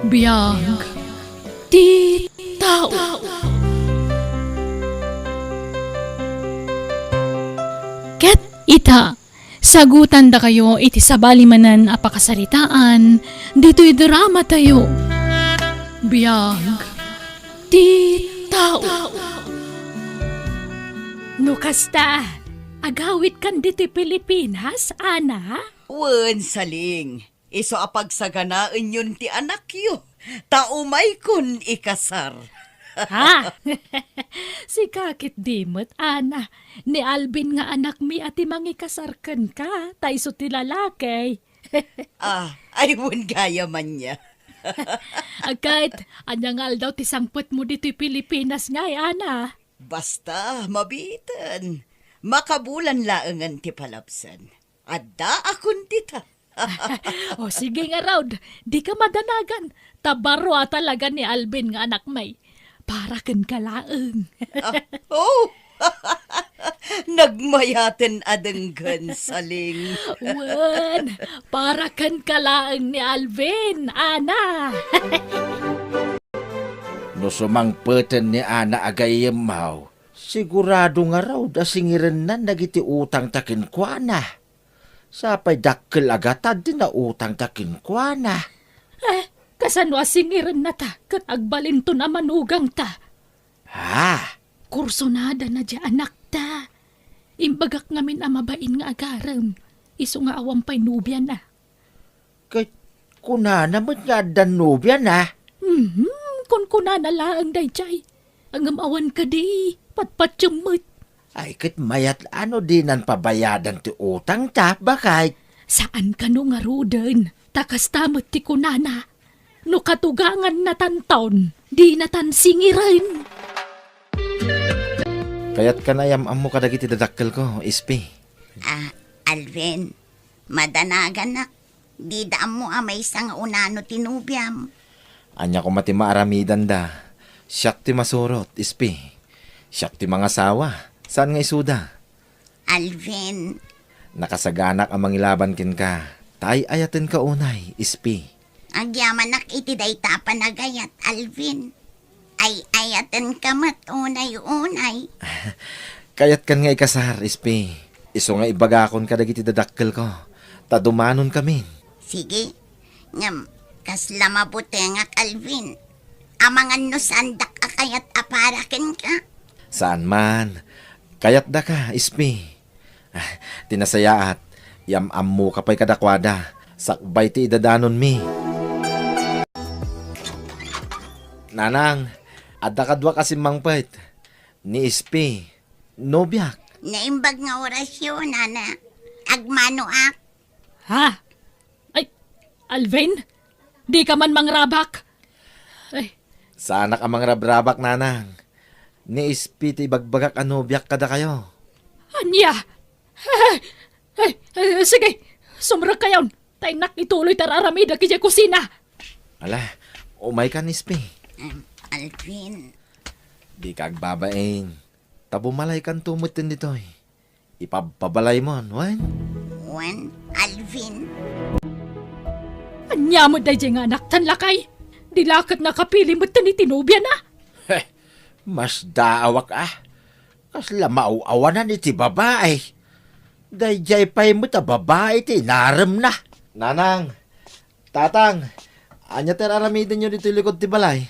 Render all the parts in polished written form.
Biyag ti tao. Ket ita, sagutan da kayo iti sabalimanan a pakasaritaan, dito'y drama tayo. Biyag ti tao. No kasta, agawit kan dito'y Pilipinas, ana? Wen saling, iso apagsaganaan yun ti anak yo. Taumay kun ikasar. Ha? Si kakit dimot, ana. Ni Alvin nga anak mi ati mangikasarkan ka, taiso ti lalaki. Ay wen gaya man niya. Agkait, anyangal daw ti sangput mo dito'y Pilipinas nga, ana. Basta, mabitan. Makabulan laangan ti palapsan. Adda akon tita. O sige nga Raud, di ka madanagan. Tabaro talaga ni Alvin nga anak may. Para kan kalaeng. Oh! Nagmayaten adenggan saling. Wen, para kan kalaeng ni Alvin, ana. No sumangpeten ni Ana agayem mau, sigurado nga raw da singiren na nagiti utang takin kuana. Sapay dakkel agatad din na utang takin kuana. Kasano asingiran na ta, kat agbalin to na manugang ta. Ha? Kursonada na di anak ta. Imbagak ngamin amabain nga agaram. Iso nga awang pay nubya na. Kay kuna naman nga danubya na. Kun kuna na laang dayjay. Ang amawan ka di, patpatyamot. Ay kat mayat ano din ang pabayadan ti utang ta, bakay? Saan ka no nga ruden? Takas tamot ti kunana. No katugangan na tantaon, di na tansingiran. Kayat ka na yam mo kadagiti dadakkel ko, ispi. Alvin, madanagan na. Di daan mo may isang unano tinubyam. Anya ko mati maaramidan da. Siyak ti masurot, ispi. Siyak ti mga sawa. Saan nga isuda? Alvin, Nakasaganak ang mangilaban kin ka. Tay ayaten ka unay, ispi. agyaman nak iti day tapanagayat, Alvin. Ay ayaten kamat unay-unay. Kayat kan nga ikasar, ispi. Iso nga ibagakon ka dagiti dadakkel ko. Tadumanon kami. Sige, ngam, kasla mabuti nga, Alvin. Amangan no sandak akayat aparakin ka. Saan man? Kayat da ka, ispi. Tinasayaat. Yam-am mo kapay kadakwada. Sakbay ti idadanon mi. Nanang, adda kadwa kasi mangpait. Ni ispi. Nobyak. Naimbag nga orasyon, ana. Agmano ak. Ha? Ay, Alvin? Di ka man mangrabak? Ay, Sana ka mang rabrabak, nanang. Ni ispi ti bagbagak anobyak kada kayo. anya? Sige, sumrag kayon. Tay nak ituloy tararamida kaya kusina. Ala, umay ka nispi. Alvin, Di ka agbabain. Tabumalay kan tumutin ditoy. Ipababalay mo, wan? Alvin. Anya mo day nga anak tan lakay. Dilakat na kapili mo tani tinubya na. Mas daawak Kasla mauawanan iti babae. Dayjay pa'y mo ta babae ti naram na. Nanang, tatang, anya teraramidin nyo dito likod ti balay.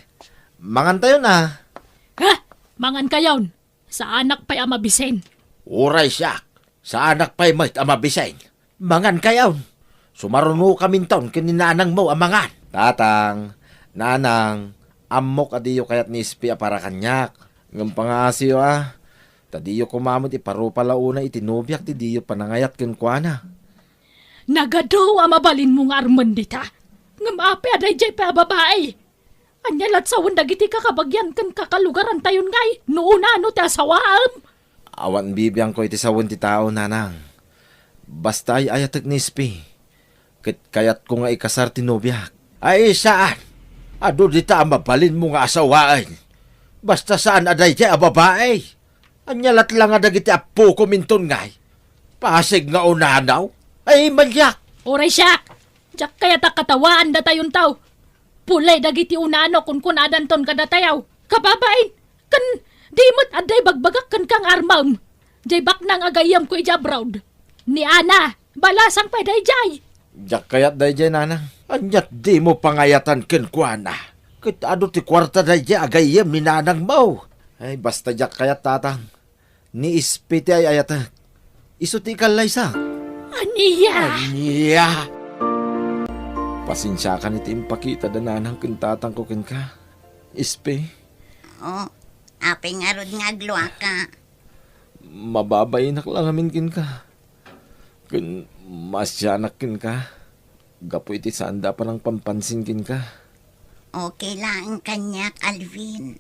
Mangan tayo na. Ha? Mangan kayon. Sa anak pa'y amabisen. Uray siyak, sa anak pa'y mo't amabisay. Mangan kayaw. Sumaruno kaming taon kininanang mo amangan. Tatang, nanang, amok adiyo kayat ni ispi para kanyak. Ngam pangasiyo Tadiyo kumamot iparupa launa itinubyak ti diyo panangayat ken kuana. Nagado amabalin mo nga arman dita. Ngamapi aday jay pa babae. Anyalat sa dagiti kakabagyan kan kakalugaran tayon ngay. Nuuna no ti asawaam. Awan bibiyang ko iti sawon ti tao, nanang. Basta ay ayatek ni ispi. Kayat ko nga ikasar tinubyak. Ay saan? Ado dita mabalin mo nga asawaan. Basta saan aday jay a babae. Anyalat lang nga dagiti apo ko minton ngay. Pasig nga unanaw. Ay malyak. Oray siya. Diyak kaya ta katawaan da tayon tao. pulay dagiti unano kun kunadan ton kadatayaw. Kababain, kan di mo't aday bagbagak kan kang armam. Jay bak nang agayam ko ijabrod. Ni Ana, balasang pa day jay. Jak kayat day jay nanang. Anyat di mo pangayatan ken kuana. Ket ado ti kwarta day jay agayem ni nanang mo. Ay basta jak kayat tatang. Ni ispiti ay ayata. Iso ti kalay sa. Aniya. Aniya. Pasensya ka niti impakita da nanang ken tatang ko ken ka. Ispe. Oh, apay nga rod nga agluwa ka. Mababayinak lang amin kin ka. Kun masyanak kin ka. Gapo iti sanda pa ng pampansin kin ka. Okay lang kanyak, Alvin.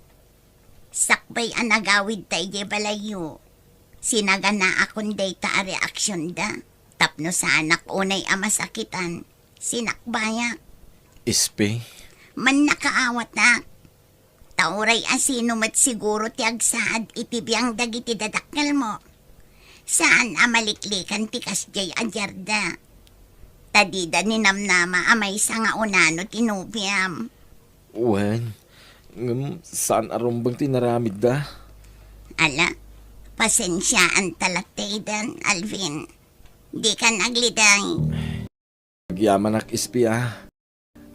Sakbay ang nagawid tayo di balayo. Sinagana akong day ta reaksyon da. Tapno sa anak unay amasakitan. Sinakbayak. Ispe. Man nakaawat na. Tauray asino mat siguro ti agsaad itibiyang dagiti dadakkel mo. Saan amaliklikan ti kasjay adyarda. Tadida ni namnama amay sa nga unano tinubiam. Wen, saan arumbang tinaramid da? Ala, pasensyaan talataydan, Alvin. Di ka nagliday. Nagyaman ak ispi ah.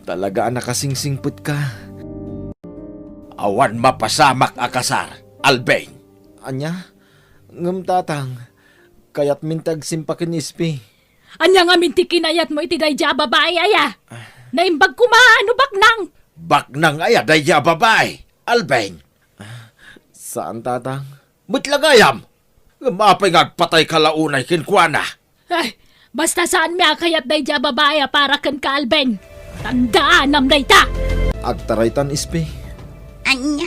Talaga nakasingsingput ka. Awan mapasamak akasar, Albeng. Anya, ngam tatang, kayat mintag simpakin ispi. Anya nga minti kinayat mo iti day ja babae aya. Naimbag kumaano baknang. Baknang aya daya babay, Albeng. Saan tatang? Mutlagayam. Mapay ngagpatay kalaunay kinkwana. Ay, basta saan mi akayat day ja babae para kan ka Alben. Tandaan am day ta. Agtaraytan ispi. Anya,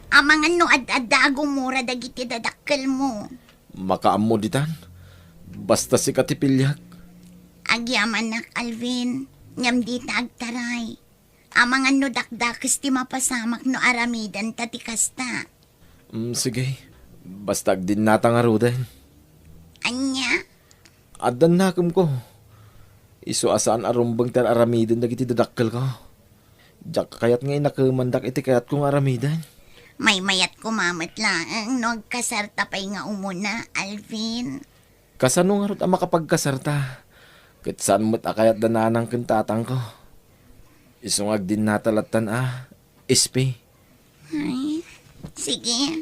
amang ano ad-adago mura dagiti dadakkel mo. Makaammo ditan. Basta si katipilyag. Agyaman nak, Alvin. Ngam di agtaray. Amang ano dakdakis ti mapasamak no aramidan tatikasta. Sige. Basta din natang aruden. Anya, Adan nakam ko. Iso asaan arumbang tar aramiden dagiti dadakkel ko. Jak kayat ngay nakamandak iti kayat kong aramidan. may mayat kumamat lang no agkasarta pa'y nga umuna, Alvin. Kasano nga rot ang makapagkasarta? Kat saan mo't akayat dananang kintatang ko. Isungag din natalatan ispi. Ay, sige.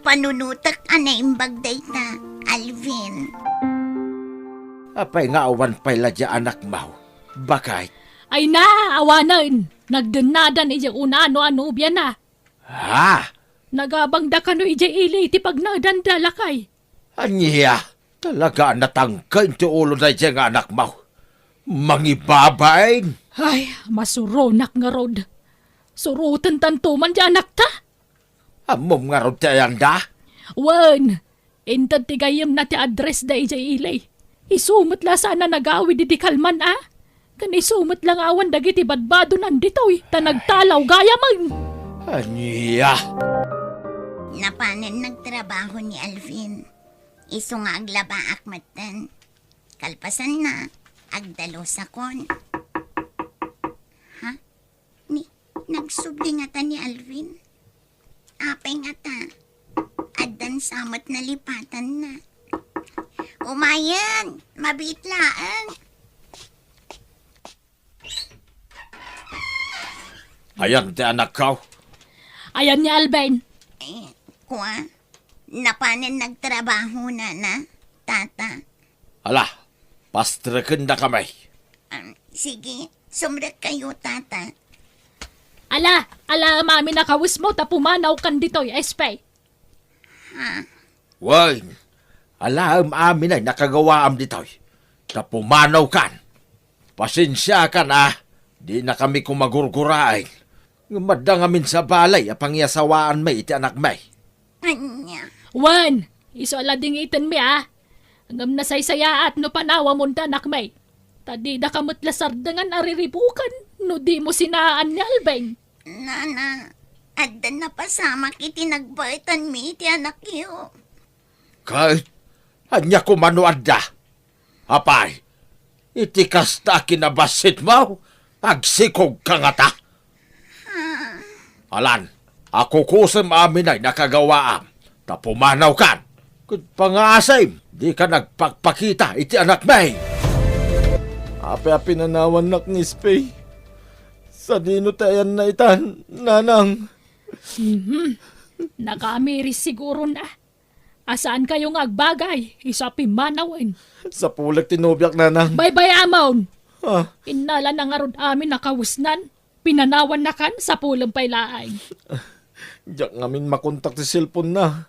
Panunutak anay imbagday ta, Alvin. Apay nga awan pa'y ladya anak mau. Bakay? Ay na, awanan. Nagdanadan ijay una-ano biya na. Ha? Nagabang da kano ijay ili iti pag nagdandala kay. Anya? Talaga natangkay ti ulo na dyan nga anak mau. Mangibabain? Ay, masuronak nga rod. Surutan tantuman di anak ta. Amom nga rod tayang da? Wan, intad tigayam na ti address da ijay ili. Isumot la sana nagawid iti kalman Kan isumot lang awan dagiti badbado nanditoy, ta nagtalaw gaya man. Anya? Napanan nagtrabaho ni Alvin. Iso nga aglaba akmatan. Kalpasan na, agdalo sa kon. Ha? Nagsubli nga ta ni Alvin. Apay nga ta. Addan samot na lipatan na. Umayan, mabitlaan. Ayan ti anak ko. Ayan niya Alben. Kuha, napanan nagtrabaho na, tata. Ala, pastrakin na kami. Sige, sumrek kayo, tata. Ala, mami nakawis mo ta pumanaw kan ditoy, espay. Wayne, alam amin ay nakagawaam ditoy. Kapumanaw kan. Pasensya ka na, di na kami kumagurgurain. Madang amin sa balay, apangyasawaan may iti anak may. Anya, Wan, iso alading itin mi Hangam na saysaya at no panawa mo anak may. Tadi da kamot lasardangan ariribukan, no di mo sinaan ni Alben. nana, addan na pasamak iti nagbaitan mi iti anak iyo. Kahit, anya kumanuad da. Apay, iti kasta kinabasit mo, agsikog ka nga ta. Alan, ako kusem amin ay nakagawaam. Tapumanaw kan. Kud pangasay, di ka nagpakpakita iti anak may. Api-api nanawan nak ni Spay. Sa dino tayan na itan, nanang. Nakamiris siguro na. Asaan kayo nga agbagay? Isapi manawin. Sa pulag tinubyak, nanang. Bye-bye, amon. Ah, Inala na nga ron amin nakawusnan. Pinanawan na kan sa pulang pailaay. diyak ngamin makontak ti cellphone na.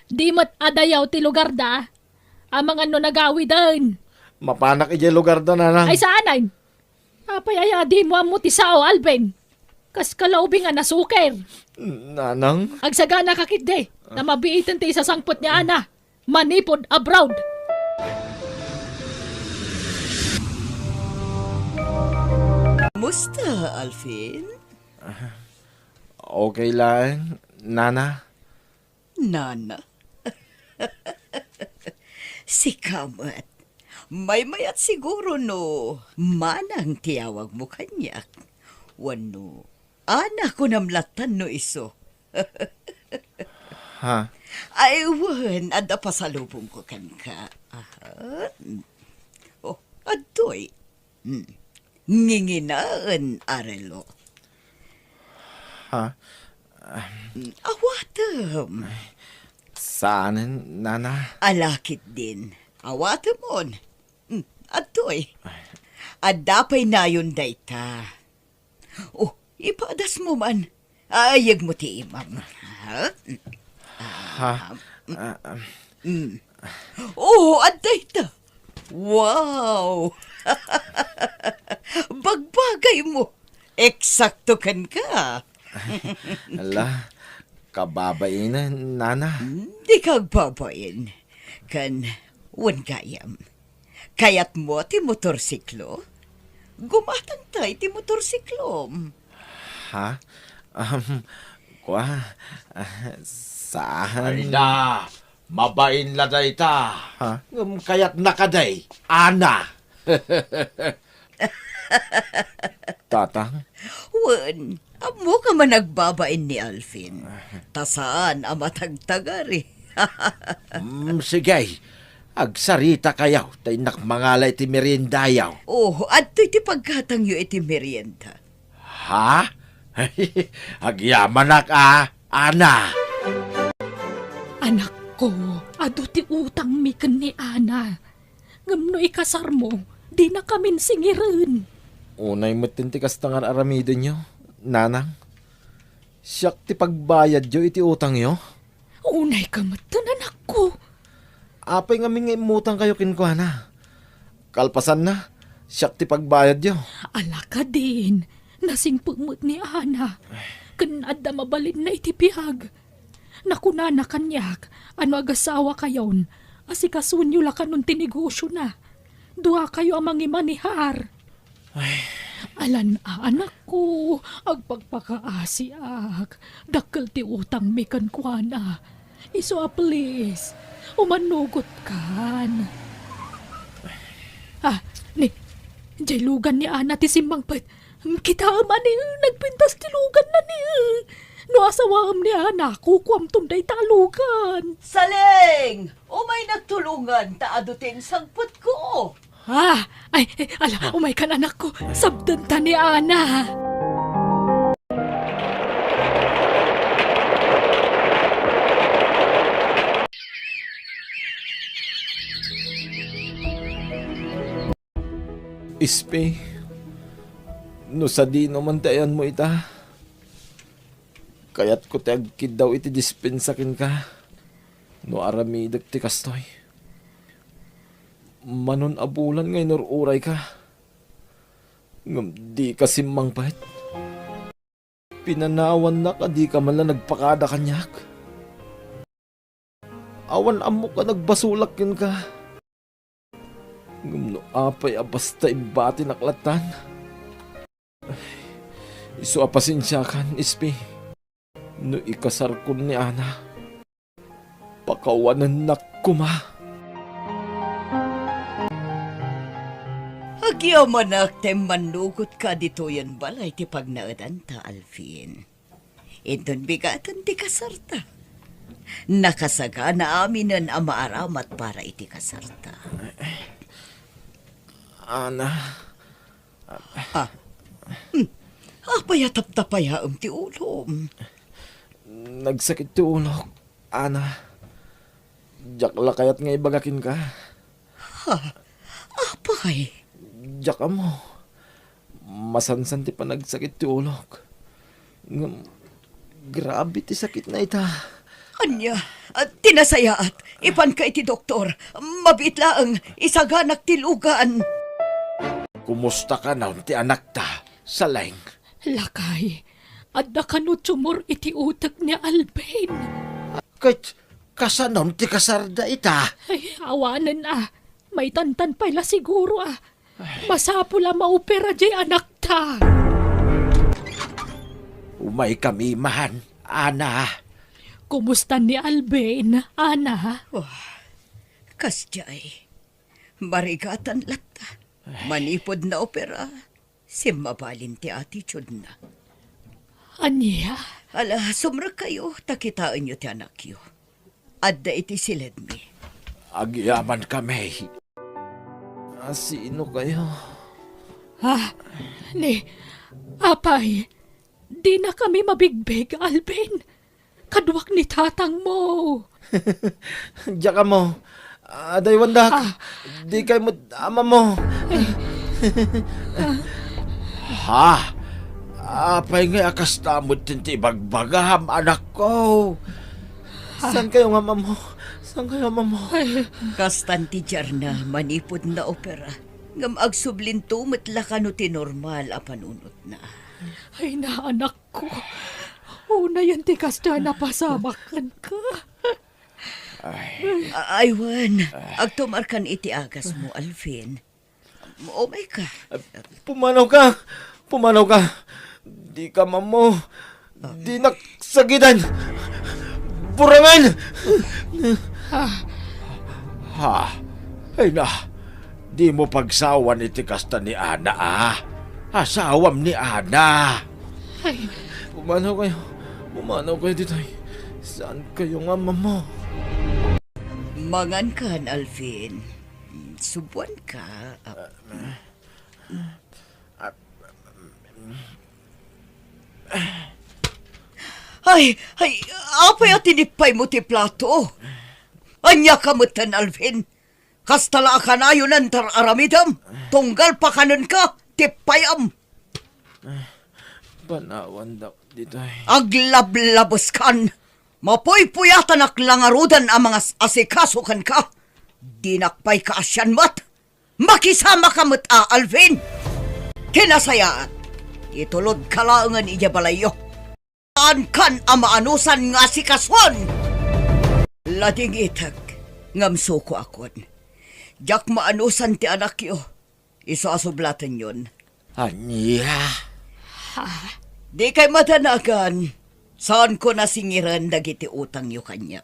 Di mat adayaw ti lugar da. Amang ano nagawi din. Mapanak iti lugar da, nanang. Ay saanay. Apayaya di mo amo ti sao, Alvin. Kas kalaubing nga nasuker. Nanang? Agsagana kakit na mabiitan ti isasangpot ni Ana. Manipod abroad. Musta, Alvin? Okay lang, nana. Nana. Si Kamat. May mayat siguro no. Manang tiyawag mo kanyak. Wano. Anak ko namlatan no iso. Ha? Ay, wan. Ada pasalubong ko kan ka. Aha. Oh, adoy. Nginginaan, Arelo. Ha? Awatam. Saan, nana? Alakit din. Awatam mon. Adoy. Adapay na yun dayta. Oh, ipadas mo man. Ayag mo ti imam. Ha? Ha? Oh, adayta. Wow! Bagbagay mo. Eksakto kan ka. Ala, kababain na, nana. Di kag babayin. Kan, wan gayam. Kayat mo ti motorsiklo? Gumatang tay ti motorsiklo. Ha? Kwa? Saan? Ay na, mabain la dayta. Ha? Kaya't nakaday, ana. Tatang? Wan, amo ka man nagbabain ni Alvin. Tasaan amatagtagari. Sige, agsarita kayaw, tay nakmangalay ti merindayaw. Oh, at ti pagkatang yu iti merienda. Ha? Agyaman ana. Anak ko, ado ti utang mi ken ni Ana. Ngamno ikasar mo, di na kamin singirin. Unay matintikas tangar aramido nyo, nanang. Siyak ti pagbayad yo iti utang yo. Unay ka matan, anak ko. Apay nga mga imutang kayo kinkwana. Kalpasan na, siyak ti pagbayad yo. Ala ka din, nasing pumut ni Ana. Kanada mabalin na itipihag. Nakunana kanyak, ano agasawa kayon, asikasunyo la kanon tinegosyo na. Dua kayo ang mangimanihar. Alan anak ko, agpagpakaasiak, dakkel ti utang mi kankwana. Iso please, umanugot kan. Jay lugan ni Ana ti simbangpet. Kita man nagpintas ti lugan na ni. No asawam ni Ana, kukuam tunday talugan. Saling! Umay nagtulungan, taadutin sangpot ko. Ala, umay kan anak ko, sabdan ta ni Ana. Ispe, no sa di naman tayan mo ita. Kaya't ko ti agkid daw iti dispensakin ka. No aramidag ti kastoy. Manon abulan ngay nururay ka. Ngam di ka simmang pahit. Pinanawan na ka di ka man lang nagpakada kanyak. Awan amok ka nagbasulak yun ka. Ngam no apay basta ibati naklatan. Isu apasensya kan, Ispe. No ikasar ko ni Ana. Pakawanan na kuma. Agyaman aktem manugot ka dito yan balay ti pagnaadan ta, Alvin. Iton bigatan ti kasarta. Nakasaga na aminan ang maaramat para iti kasarta. Ana, Apaya taptapayaam ti ulom. nagsakit ti ulo. Ana, jakla kayat nga ibagakin ka. Apay, Jaka mo. Masansan ti pa nagsakit ti ulo. Grabe ti sakit na ita. anya, tinasayaat, ipan ka iti doktor, mabitlaang isaganak ti lugan. Kumusta ka na ti anak ta? Saleng. Lakay, adda kano tumor iti utak ni Alvin. Kat kasanon ti kasarda ita. Ay, awanan may tantan pala siguro Masapula maupera jay anak ta. Umay kami mahan, ana. Kumusta ni Alvin, ana? Kasjay, barigatan lata, manipod na opera, simabalin ti attitude na. Anya? Ala, sumra kayo, takitaan nyo ti anak yo. Adda iti silid mi. Agyaman kami. Sino kayo? Apay, di na kami mabigbig, Alvin. Kadwak ni tatang mo. Jaka mo. Aday wandak. Di kay mo ama mo. Ha? Apay nga akas tamod tinti bagbagaham anak ko. Saan kayo nga ama mo? Saan kayo ama mo? Kastan ti Jarna, manipod na opera. Ngam agsublinto matlakano ti normal a panunot na. Ay na, anak ko. Una yan ti kasta na pasamakan ka. Aywan, agtumarkan iti agas mo, Alvin. Umay ka. Pumanaw ka. Pumanaw ka. Di ka mamo. Di naksagidan. Burangan! Ha? Ay na, di mo pagsawan iti kasta ni Ana Asawam ni Ana. Ay, Pumanaw kayo. Pumanaw kayo dito. Saan kayo nga mamo? Mangan kan, Alvin. Subuan ka. Ay, apay at tinipay mo ti plato. Anya kamutan, Alvin. Kastala ka na yun ang aramidam. Tunggal pa kanon ka, tipayam. Panawan daw dito. Aglablabos kan. Mapoy-puyatan aklangarudan ang mga asikasukan ka. Dinakpay ka asyan mat. Makisama ka mat Alvin. Kinasayaan. Itulod kalaangan iya balayo. Saan kan amaanusan nga si kaswan? Lading itag. Ngamso ko akon. Jak maanusan ti anak yo. Isasublatan yun. Anya? Di kay matanagan. Saan ko nasingiran dagiti utang yo kanya.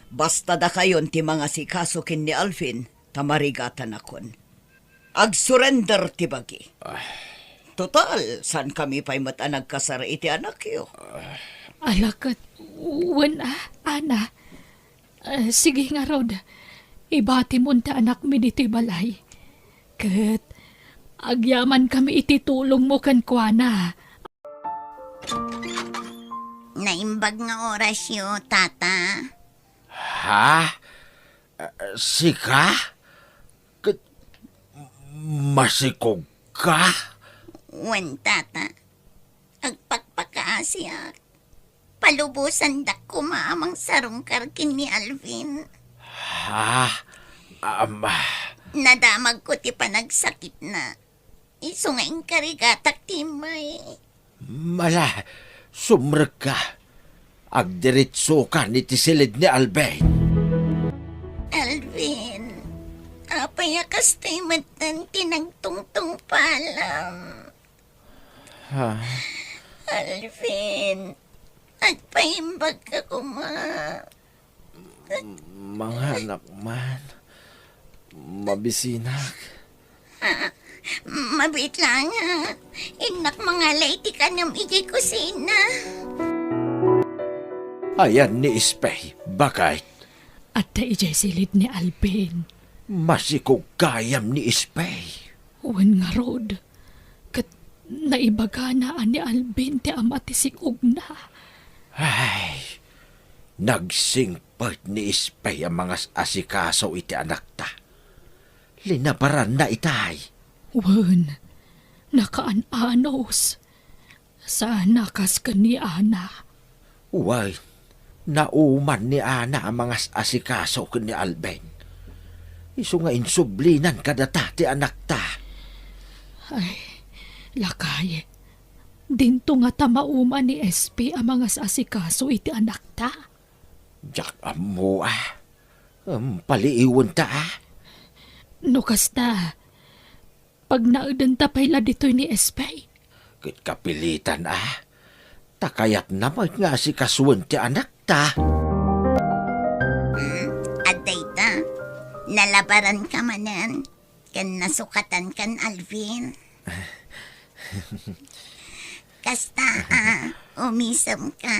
Basta da kayon ti mga sikasukin ni Alvin, tamarigatan akon. Ag-surrender ti bagi. Total, saan kami pa'y matanag kasara iti anak yo? alakat, wan ana. Sige nga, Rod. Ibati mo ta anak mi diti balay. Kat, agyaman kami ititulong mo kan kuana. Naimbag nga oras yo, tata. Ha? Sika? Masikog ka? Wen, tata. Agpagpakaasya. Palubusan dak kumamang sarong karkin ni Alvin. Ha? Nadamag ko ti panagsakit na. Iso nga karigatak timay. Mala, sumrek ka. Agdiritso ka ni tisilid ni Alvin. Alvin, apayakas tayo matan tinagtungtong palam. Ha? Alvin, agpaimbag ka kuma. Mga anak man. Mabisinak. Mabit lang ha. Inak mga laiti ka ng iji kusina. Ayan ni Ispay. Bakit? At da ijay silid ni Alvin. Masikugayam ni Ispay. Uwan nga rod. Kat naibaganaan ni Alvin ti ama ti sikog na. Ay, nagsingpert ni Ispay ang mga asikaso iti anak ta. Linabaran na itay. Uwan, nakaanos. Sana kas ka ni Ana. Uway, nauman ni Ana ang mga asikaso ni Alben. Isu nga insublinan kadata ti anak ta. Ay, lakay. Dinto nga tamauman ni SP ang mga asikaso iti anak ta. Jak amo paliiwan ta No kasta, pag naudan ta payla dito'y ni SP. Kit kapilitan takayat naman nga si kasuwan ti anak ta. Aday ta, nalabaran ka manan. Kan nasukatan kan Alvin. Kasta umisam ka.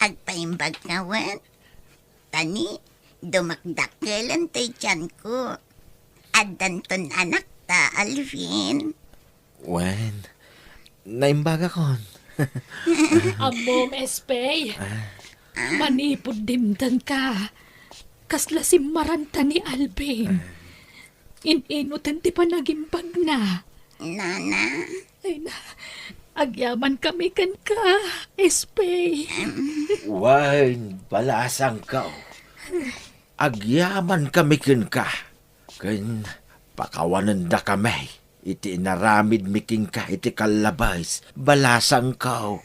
Agpaimbag ngawan. Tani, dumakdakkelan tay tiyan ko. Adanton anak ta, Alvin. Wen, naimbaga kon. Amom, SP. Manipod dimdan ka. Kasla simaranta ni Alvin. Inutan ti panagimbag na. Nana, Ay na, agyaman kami kan ka, SP. Wain, balasang ka. Agyaman kami kin ka. Kin pakawanan da kami. Iti naramid miking ka iti kalabas. Balasang ka.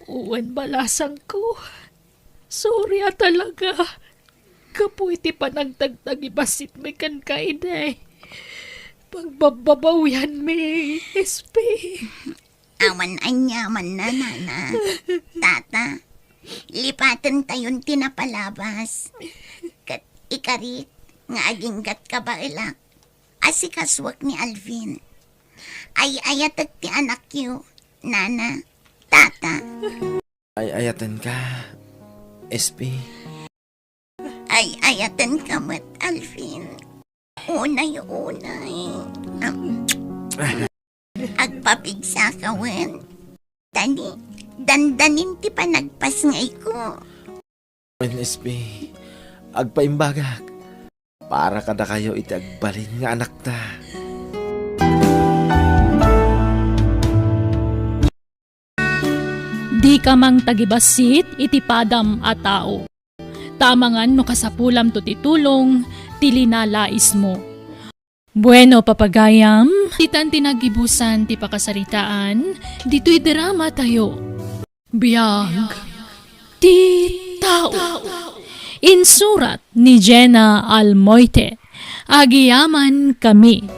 Uwan balasang ko. Sorry talaga. Kapo iti panagdagdag ibasit may kan ka ide. Pagbababawihan mi, SP. awan anyaman na, Nana. Tata, lipatan tayon tinapalabas. Kat ikarit, nga aginggat ka ba ilak. Asikaswak ni Alvin. Ay ayatag ti anak yu, Nana, Tata. Ay ayatan ka, SP. Ay ayatan ka mat, Alvin. Unay. Agpapigsa ka, wen. Tani, dandanin ti panagpas ngay ko. Wen SP, agpaimbagak. Para kada kayo iti agbalin nga anak ta. Di ka mang tagibasit iti padam a tao. Tamangan no kasapulam to titulong, tilinalais mo. Bueno, papagayam, titan tinagibusan ti pakasaritaan, dito'y drama tayo. Biyag, ti tao. Insurat ni Jenna Almoite. Agiyaman kami.